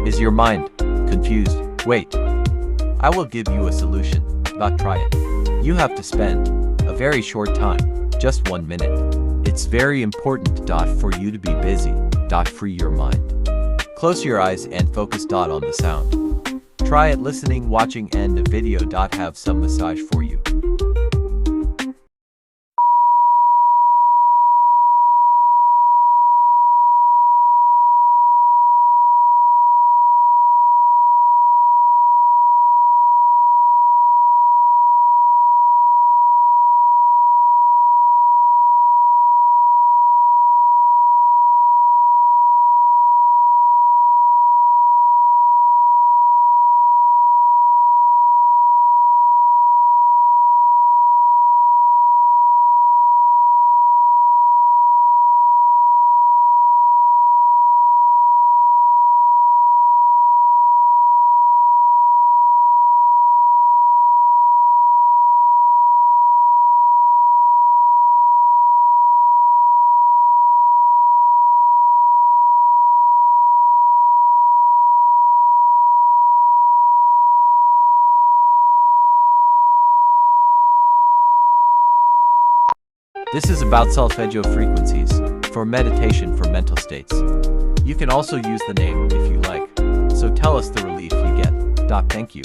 Is your mind confused? Wait. I will give you a solution. Try it. You have to spend a very short time, just 1 minute. It's very important for you to be busy. Free your mind. Close your eyes and focus on the sound. Try it listening, watching, and the video. Have some massage for you. This is about Solfeggio Frequencies, for meditation for mental states. You can also use the name if you like. So tell us the relief you get. Thank you.